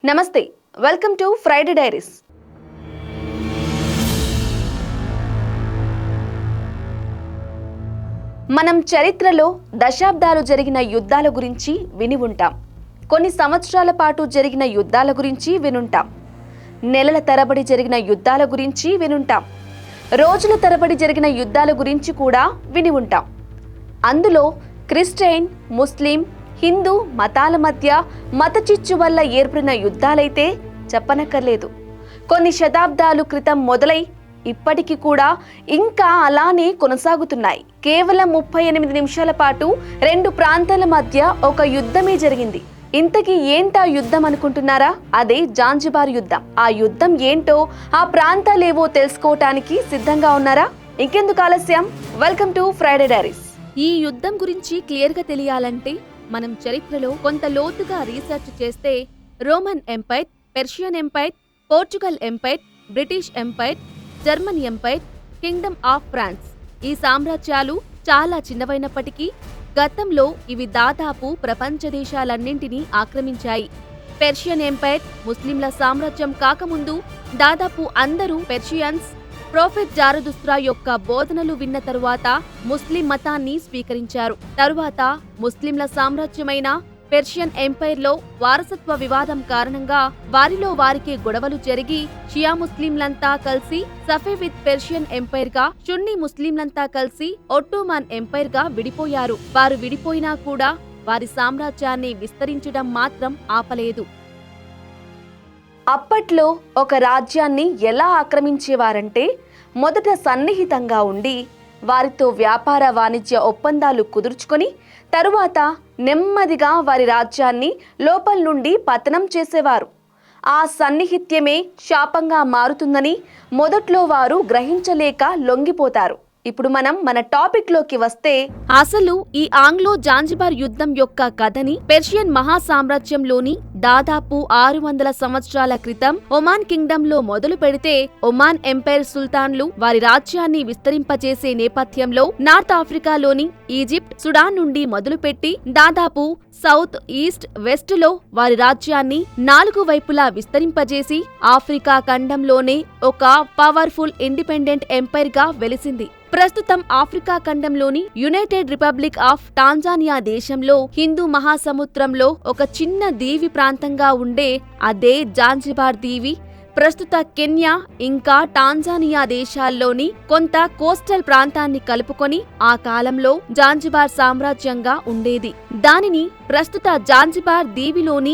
నమస్తే, welcome to Friday diaries. మనం చరిత్రలో దశాబ్దాలు జరిగిన యుద్ధాల గురించి విని ఉంటాం. కొన్ని సంవత్సరాల పాటు జరిగిన యుద్ధాల గురించి వినుంటాం. నెలల తరబడి జరిగిన యుద్ధాల గురించి వినుంటాం. రోజుల తరబడి జరిగిన యుద్ధాల గురించి కూడా విని ఉంటాం. అందులో క్రిస్టియన్, ముస్లిం, హిందూ మతాల మధ్య మత చిచ్చు వల్ల ఏర్పడిన యుద్ధాలైతే చెప్పనక్కర్లేదు. కొన్ని శతాబ్దాలు క్రితం మొదలై ఇప్పటికీ కూడా ఇంకా అలానే కొనసాగుతున్నాయి. కేవలం 38 నిమిషాల పాటు రెండు ప్రాంతాల మధ్య ఒక యుద్ధమే జరిగింది. ఇంతకీ ఏంటా యుద్ధం అనుకుంటున్నారా? అదే జాంజిబార్ యుద్ధం. ఆ యుద్ధం ఏంటో, ఆ ప్రాంతాలేవో తెలుసుకోవటానికి సిద్ధంగా ఉన్నారా? ఇంకెందుకు ఆలస్యం, వెల్కమ్ టు ఫ్రైడే డైరీస్. ఈ యుద్ధం గురించి క్లియర్గా తెలియాలంటే మనం చరిత్రలో కొంత లోతుగా రీసెర్చ్ చేస్తే Roman empire, Persian empire, Portugal empire, British empire, German empire, kingdom of France, ఈ సామ్రాజ్యాలు చాలా చిన్నవైనప్పటికీ గతంలో ఇవి దాదాపు ప్రపంచ దేశాలన్నింటినీ ఆక్రమించాయి. పెర్షియన్ ఎంపైర్ ముస్లింల సామ్రాజ్యం కాకముందు దాదాపు అందరూ పెర్షియన్స్ ప్రొఫెట్ జారదుస్త్రా యొక్క బోధనలు విన్న తరువాత ముస్లిం మతాన్ని స్వీకరించారు. తరువాత ముస్లింల సామ్రాజ్యమైన పెర్షియన్ ఎంపైర్లో వారసత్వ వివాదం కారణంగా వారిలో వారికే గొడవలు జరిగి షియా ముస్లింలంతా కలిసి సఫేవిద్ పెర్షియన్ ఎంపైర్ గా, సున్నీ ముస్లింలంతా కలిసి ఒట్టోమన్ ఎంపైర్ గా విడిపోయారు. వారు విడిపోయినా కూడా వారి సామ్రాజ్యాన్ని విస్తరించడం మాత్రం ఆపలేదు. అప్పట్లో ఒక రాజ్యాన్ని ఎలా ఆక్రమించేవారంటే, మొదట సన్నిహితంగా ఉండి వారితో వ్యాపార వాణిజ్య ఒప్పందాలు కుదుర్చుకొని తరువాత నెమ్మదిగా వారి రాజ్యాన్ని లోపల నుండి పతనం చేసేవారు. ఆ సన్నిహిత్యమే శాపంగా మారుతుందని మొదట్లో వారు గ్రహించలేక లొంగిపోతారు. ఇప్పుడు మనం మన టాపిక్ లోకి వస్తే, అసలు ఈ ఆంగ్లో జాంజిబార్ యుద్ధం యొక్క కథని పెర్షియన్ మహాసామ్రాజ్యంలోని దాదాపు 600 సంవత్సరాల క్రితం ఒమాన్ కింగ్డమ్ లో మొదలు పెడితే, ఒమాన్ ఎంపైర్ సుల్తాన్లు వారి రాజ్యాన్ని విస్తరింపచేసే నేపథ్యంలో నార్త్ ఆఫ్రికాలోని ఈజిప్ట్, సుడాన్ నుండి మొదలుపెట్టి దాదాపు సౌత్, ఈస్ట్, వెస్ట్ లో వారి రాజ్యాన్ని 4 వైపులా విస్తరింపజేసి ఆఫ్రికా ఖండంలోనే ఒక పవర్ఫుల్ ఇండిపెండెంట్ ఎంపైర్ గా వెలిసింది. ప్రస్తుతం ఆఫ్రికా ఖండంలోని యునైటెడ్ రిపబ్లిక్ ఆఫ్ టాంజానియా దేశంలో హిందూ మహాసముద్రంలో ఒక చిన్న దీవి ప్రాంతంగా ఉండే అదే జాంజిబార్ దీవి ప్రస్తుత కెన్యా ఇంకా టాంజానియా దేశాల్లోని కొంత కోస్టల్ ప్రాంతాన్ని కలుపుకొని ఆ కాలంలో జాంజిబార్ సామ్రాజ్యంగా ఉండేది. దానిని ప్రస్తుత జాంజిబార్ దీవిలోని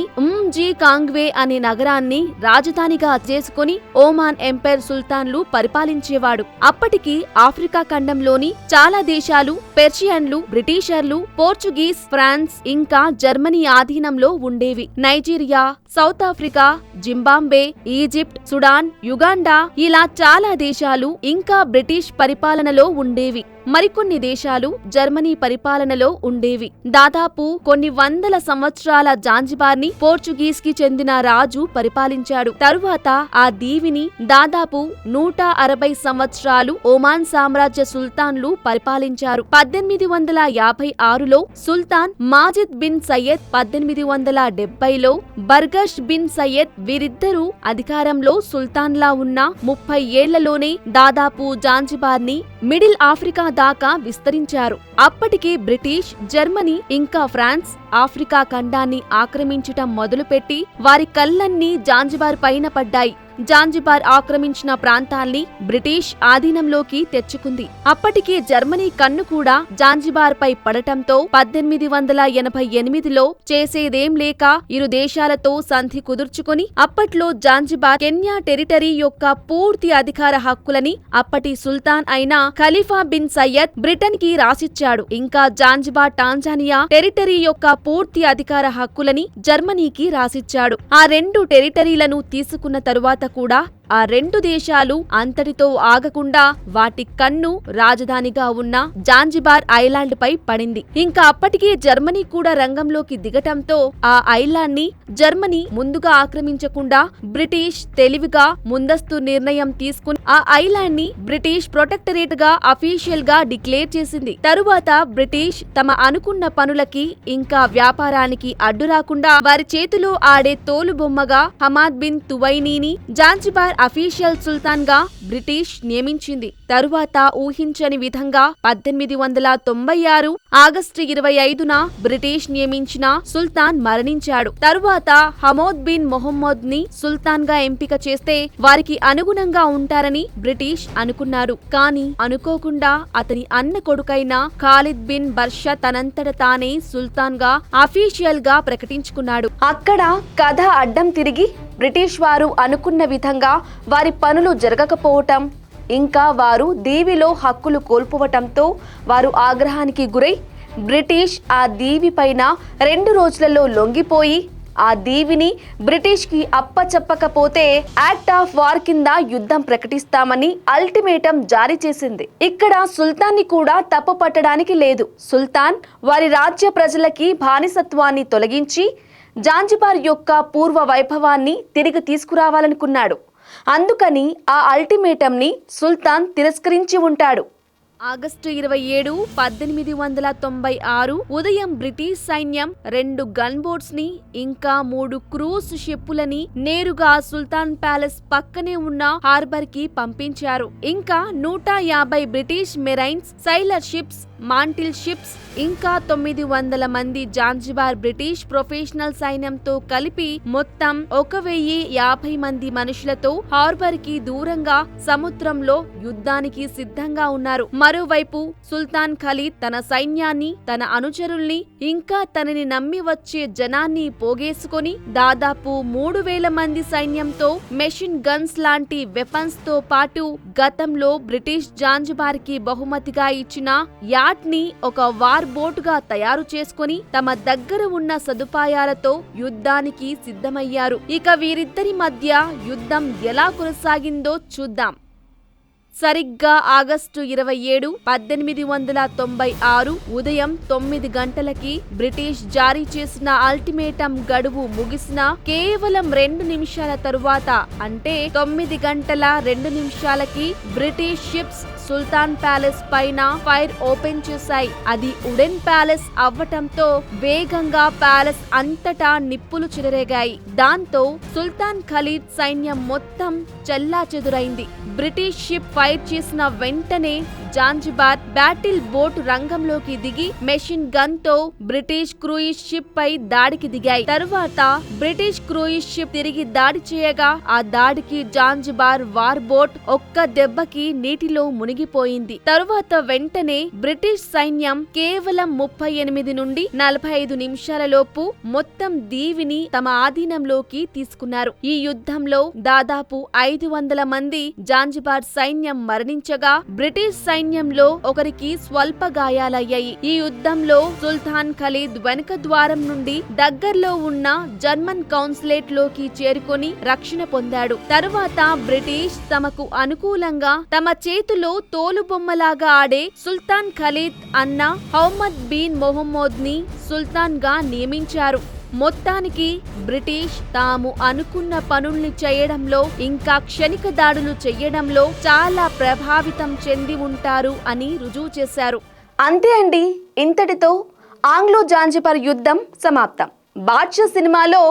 జీ కాంగ్వే అనే నగరాన్ని రాజధానిగా చేసుకుని ఒమాన్ ఎంపైర్ సుల్తాన్లు పరిపాలించేవాడు. అప్పటికి ఆఫ్రికా ఖండంలోని చాలా దేశాలు పెర్షియన్లు, బ్రిటిషర్లు, పోర్చుగీస్, ఫ్రాన్స్ ఇంకా జర్మనీ ఆధీనంలో ఉండేవి. Nigeria, south Africa, Zimbabwe, Egypt, Sudan, Uganda ఇలా చాలా దేశాలు ఇంకా బ్రిటిష్ పరిపాలనలో ఉండేవి. మరికొన్ని దేశాలు జర్మనీ పరిపాలనలో ఉండేవి. దాదాపు కొన్ని వందల సంవత్సరాల జాంజిబార్ని పోర్చుగీస్ కి చెందిన రాజు పరిపాలించాడు. తరువాత ఆ దీవిని దాదాపు 160 సంవత్సరాలు ఒమాన్ సామ్రాజ్య సుల్తాన్లు పరిపాలించారు. 1856లో సుల్తాన్ మాజిద్ బిన్ సయ్యద్, 1870లో బర్గష్ బిన్ సయ్యద్, వీరిద్దరూ అధికారంలో సుల్తాన్లా ఉన్న 30 ఏళ్లలోనే దాదాపు జాంజిబార్ని మిడిల్ ఆఫ్రికా దాకా విస్తరించారు. అప్పటికే బ్రిటిష్, జర్మనీ ఇంకా ఫ్రాన్స్ ఆఫ్రికా ఖండాన్ని ఆక్రమించటం మొదలుపెట్టి వారి కళ్లన్నీ జాంజిబార్ పైన పడ్డాయి. జాంజిబార్ ఆక్రమించిన ప్రాంతాల్ని బ్రిటిష్ ఆధీనంలోకి తెచ్చుకుంది. అప్పటికే జర్మనీ కన్ను కూడా జాంజిబార్ పై పడటంతో 1888లో చేసేదేం లేక ఇరు దేశాలతో సంధి కుదుర్చుకుని అప్పట్లో జాంజిబార్ కెన్యా టెరిటరీ యొక్క పూర్తి అధికార హక్కులని అప్పటి సుల్తాన్ అయిన ఖలీఫా బిన్ సయ్యద్ బ్రిటన్ కి రాసిచ్చాడు. ఇంకా జాంజిబార్ టాంజానియా టెరిటరీ యొక్క పూర్తి అధికార హక్కులని జర్మనీకి రాసిచ్చాడు. ఆ రెండు టెరిటరీలను తీసుకున్న తరువాత కూడా ఆ రెండు దేశాలు అంతటితో ఆగకుండా వాటి కన్ను రాజధానిగా ఉన్న జాంజిబార్ ఐలాండ్ పై పడింది. ఇంకా అప్పటికే జర్మనీ కూడా రంగంలోకి దిగటంతో ఆ ఐలాండ్ ని జర్మనీ ముందుగా ఆక్రమించకుండా బ్రిటిష్ తెలివిగా ముందస్తు నిర్ణయం తీసుకుని ఆ ఐలాండ్ ని బ్రిటిష్ ప్రొటెక్టరేట్ గా అఫీషియల్ గా డిక్లేర్ చేసింది. తరువాత బ్రిటిష్ తమ అనుకున్న పనులకి ఇంకా వ్యాపారానికి అడ్డు రాకుండా వారి చేతిలో ఆడే తోలుబొమ్మగా హమాద్ బిన్ తువైనీని జాంజిబార్ అఫీషియల్ సుల్తాన్ గా బ్రిటిష్ నియమించింది. తరువాత ఊహించని విధంగా 1896 ఆగస్టు 25న బ్రిటిష్ నియమించిన సుల్తాన్ మరణించాడు. తరువాత హమోద్ బిన్ మొహమ్మద్ ని సుల్తాన్ గా ఎంపిక చేస్తే వారికి అనుగుణంగా ఉంటారని బ్రిటిష్ అనుకున్నారు. కానీ అనుకోకుండా అతని అన్న కొడుకైన ఖాలిద్ బిన్ బర్షా తనంతట తానే సుల్తాన్ గా అఫీషియల్ గా ప్రకటించుకున్నాడు. అక్కడ కథ అడ్డం తిరిగి బ్రిటిష్ వారు అనుకున్న విధంగా వారి పనులు జరగకపోవటం, ఇంకా వారు దీవిలో హక్కులు కోల్పోవటంతో వారు ఆగ్రహానికి గురై బ్రిటిష్ ఆ దీవి పైన 2 రోజులలో లొంగిపోయి ఆ దీవిని బ్రిటిష్ కి అప్పచెప్పకపోతే యాక్ట్ ఆఫ్ వార్ కింద యుద్ధం ప్రకటిస్తామని అల్టిమేటం జారీ చేసింది. ఇక్కడ సుల్తాన్ ని కూడా తప్పు పట్టడానికి లేదు. సుల్తాన్ వారి రాజ్య ప్రజలకి బానిసత్వాన్ని తొలగించి జాంజిబార్ యొక్క పూర్వ వైభవాన్ని తిరిగి తీసుకురావాలనుకున్నాడు. అందుకని ఆ అల్టిమేటంని సుల్తాన్ తిరస్కరించి ఉంటాడు. ఆగస్టు 27, 1896 ఉదయం బ్రిటిష్ సైన్యం 2 గన్ బోట్స్ ని ఇంకా 3 క్రూజ్ షిప్పులని నేరుగా సుల్తాన్ ప్యాలెస్ పక్కనే ఉన్న హార్బర్ కి పంపించారు. ఇంకా 150 British marines, sailor ships, mantle ships, ఇంకా 900 మంది జాంజిబార్ బ్రిటిష్ ప్రొఫెషనల్ సైన్యంతో కలిపి మొత్తం 1050 మంది మనుషులతో హార్బర్ కి దూరంగా సముద్రంలో యుద్ధానికి సిద్ధంగా ఉన్నారు. మరోవైపు సుల్తాన్ ఖలీద్ తన సైన్యాన్ని, తన అనుచరుల్ని, ఇంకా తనని నమ్మి వచ్చే జనాన్ని పోగేసుకొని దాదాపు 3000 మంది సైన్యంతో మెషిన్ గన్స్ లాంటి వెపన్స్ తో పాటు గతంలో బ్రిటిష్ జాంజిబార్ కి బహుమతిగా ఇచ్చిన యాట్ ని ఒక వార్ బోటుగా తయారు చేసుకుని తమ దగ్గర ఉన్న సదుపాయాలతో యుద్ధానికి సిద్ధమయ్యారు. ఇక వీరిద్దరి మధ్య యుద్ధం ఎలా కొనసాగిందో చూద్దాం. సరిగ్గా ఆగస్టు 27, 1896 ఉదయం 9 గంటలకి బ్రిటిష్ జారీ చేసిన అల్టిమేటం గడువు ముగిసిన కేవలం 2 నిమిషాల తరువాత, అంటే 9 గంటల 2 నిమిషాలకి బ్రిటిష్ షిప్స్ సుల్తాన్ ప్యాలెస్ పైన ఫైర్ ఓపెన్ చేశాయి. అది వుడెన్ ప్యాలెస్ అవ్వటంతో వేగంగా ప్యాలెస్ అంతటా నిప్పులు చెలరేగాయి. దాంతో సుల్తాన్ ఖలీద్ సైన్యం మొత్తం చెల్లాచెదురైంది. బ్రిటిష్ షిప్ ఫైర్ చేసిన వెంటనే జాంజిబార్ బ్యాటిల్ బోట్ రంగంలోకి దిగి మెషిన్ గన్ తో బ్రిటిష్ క్రూయిజ్ షిప్ పై దాడికి దిగాయి. తరువాత బ్రిటిష్ క్రూయిజ్ షిప్ తిరిగి దాడి చేయగా ఆ దాడికి జాంజిబార్ వార్ బోట్ ఒక్క దెబ్బకి నీటిలో మునిగిపోయింది. తరువాత వెంటనే బ్రిటిష్ సైన్యం కేవలం 38 నుండి 45 నిమిషాల లోపు మొత్తం దీవిని తమ ఆధీనంలోకి తీసుకున్నారు. ఈ యుద్ధంలో దాదాపు 500 మంది జాంజిబార్ సైన్యం మరణించగా బ్రిటిష్ సైన్యంలో ఒకరికి స్వల్ప గాయాలయ్యాయి. ఈ యుద్ధంలో సుల్తాన్ ఖలీద్ వెనుక ద్వారం నుండి దగ్గర్లో ఉన్న జర్మన్ కౌన్సిలేట్ లోకి చేరుకొని రక్షణ పొందాడు. తరువాత బ్రిటిష్ తమకు అనుకూలంగా తమ చేతిలో తోలుబొమ్మలాగా ఆడే సుల్తాన్ ఖలీద్ అన్న హమద్ బిన్ మొహమ్మద్ ని సుల్తాన్ గా నియమించారు. మొత్తానికి బ్రిటిష్ తాము అనుకున్న పనుల్ని చేయడంలో, ఇంకా క్షణిక దాడులు చెయ్యడంలో చాలా ప్రభావితం చెంది ఉంటారు అని రుజువు చేశారు. అంతే అండి, ఇంతటితో ఆంగ్లో జాంజిబార్ యుద్ధం సమాప్తం. బాద్షా సినిమాలో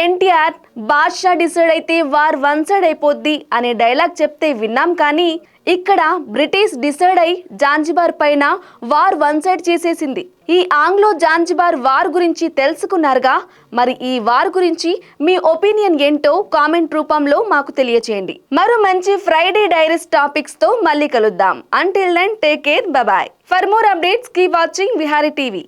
ఎన్టీఆర్ బాద్షా డిసైడ్ అయితే వార్ వన్ సైడ్ అయిపోద్ది అనే డైలాగ్ చెప్తే విన్నాం, కానీ ఇక్కడ బ్రిటిష్ డిసైడ్ అయి జాంజిబార్ పైన వార్ వన్ సైడ్ చేసేసింది. ఈ ఆంగ్లో జాంజిబార్ వార్ గురించి తెలుసుకున్నారుగా, మరి ఈ వార్ గురించి మీ ఒపీనియన్ ఏంటో కామెంట్ రూపంలో మాకు తెలియచేయండి. మరో మంచి ఫ్రైడే డైరీస్ టాపిక్స్ తో మళ్ళీ కలుద్దాం. Until then take care, bye bye. For more updates keep watching Vihari TV.